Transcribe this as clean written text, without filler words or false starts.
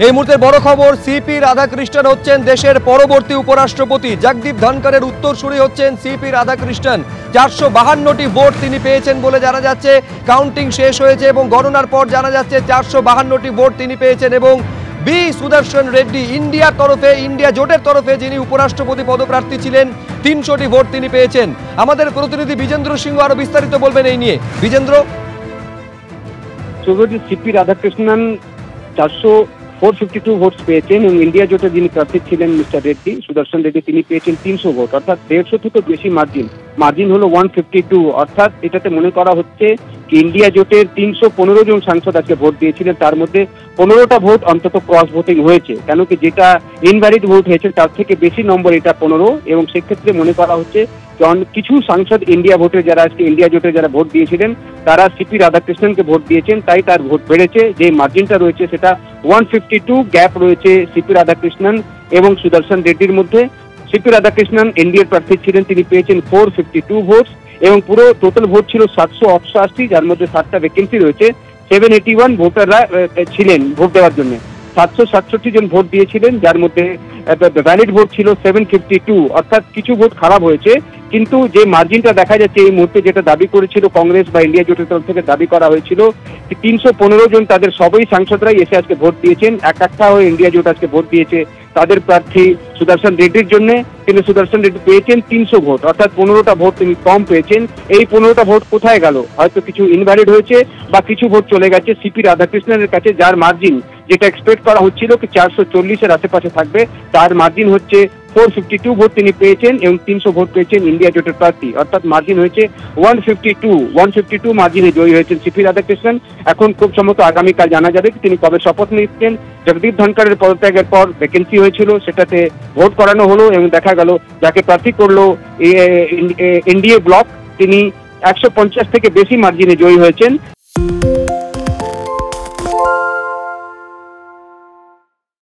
এই মুহূর্তের বড় খবর, সিপি রাধাকৃষ্ণন হচ্ছেন দেশের পরবর্তী উপরাষ্ট্রপতি। জগদীপ ধনকরের উত্তরসূরি হচ্ছেন সিপি রাধাকৃষ্ণন। 452টি ভোট তিনি পেয়েছেন বলে জানা যাচ্ছে। কাউন্টিং শেষ হয়েছে এবং গণনার পর জানা যাচ্ছে 452টি ভোট তিনি পেয়েছেন। এবং বি সুদর্শন রেড্ডি ইন্ডিয়া জোটের তরফে যিনি উপরাষ্ট্রপতি পদপ্রার্থী ছিলেন, 300টি ভোট তিনি পেয়েছেন। আমাদের প্রতিনিধি বিজেন্দ্র সিংহ আরো বিস্তারিত বলবেন এই নিয়ে। বিজেন্দ্র, সিপি রাধাকৃষ্ণন 452 ভোট পেয়েছেন এবং ইন্ডিয়া জোটে যিনি প্রার্থী ছিলেন মিস্টার রেড্ডি, সুদর্শন রেড্ডি, তিনি পেয়েছেন 300 ভোট, অর্থাৎ 150 থেকে বেশি মার্জিন হলো 152। অর্থাৎ এটাতে মনে করা হচ্ছে কি ইন্ডিয়া জোটের 315 জন সাংসদ আজকে ভোট দিয়েছিলেন, তার মধ্যে 15টা ভোট অন্তত ক্রস ভোটিং হয়েছে। কেন কি যেটা ইনভ্যালিড ভোট হয়েছে তার থেকে বেশি নম্বর এটা 15, এবং সেক্ষেত্রে মনে করা হচ্ছে কিছু সাংসদ ইন্ডিয়া জোটে যারা ভোট দিয়েছিলেন তারা সিপি রাধাকৃষ্ণনকে ভোট দিয়েছেন, তাই তার ভোট বেড়েছে। যে মার্জিনটা রয়েছে সেটা 152 গ্যাপ রয়েছে সিপি রাধাকৃষ্ণন এবং সুদর্শন রেড্ডির মধ্যে। সিপি রাধাকৃষ্ণন এনডিএর প্রার্থী ছিলেন, তিনি পেয়েছেন 452 ভোট এবং পুরো টোটাল ভোট ছিল 788, যার মধ্যে 7টা ভ্যাকেন্সি রয়েছে। 781 ভোটাররা ছিলেন ভোট দেওয়ার জন্য। 767 জন ভোট দিয়েছিলেন, যার মধ্যে ভ্যালিড ভোট ছিল 752, অর্থাৎ কিছু ভোট খারাপ হয়েছে। কিন্তু যে মার্জিনটা দেখা যাচ্ছে এই মুহূর্তে, যেটা দাবি করেছিল কংগ্রেস বা ইন্ডিয়া জোটের তরফ থেকে দাবি করা হয়েছিল 315 জন, তাদের সবই সাংসদরাই এসে আজকে ভোট দিয়েছেন। একটা হয়ে ইন্ডিয়া জোট আজকে ভোট দিয়েছে তাদের প্রার্থী সুদর্শন রেড্ডির জন্য। কিন্তু সুদর্শন রেড্ডি পেয়েছেন 300 ভোট, অর্থাৎ 15টা ভোট তিনি কম পেয়েছেন। এই 15টা ভোট কোথায় গেল? হয়তো কিছু ইনভ্যালিড হয়েছে বা কিছু ভোট চলে গেছে সিপি রাধাকৃষ্ণনের কাছে, যার মার্জিন যেটা এক্সপেক্ট করা হচ্ছিল কি 440-এর আশেপাশে থাকবে, তার মার্জিন হচ্ছে 452 ভোট তিনি পেয়েছেন এবং 300 ভোট পেয়েছেন ইন্ডিয়া জোটের প্রার্থী, অর্থাৎ মার্জিন হয়েছে 152 মার্জিনে জয়ী হয়েছেন সিপি রাধাকৃষ্ণন। এখন খুব সম্ভবত আগামীকাল জানা যাবে তিনি কবে শপথ নিচ্ছেন। জগদীপ ধনকরের পদত্যাগের পর ভ্যাকেন্সি হয়েছিল, সেটাতে ভোট করানো হলো এবং দেখা গেল যাকে প্রার্থী করলো এনডিএ ব্লক, তিনি 150 থেকে বেশি মার্জিনে জয়ী হয়েছেন।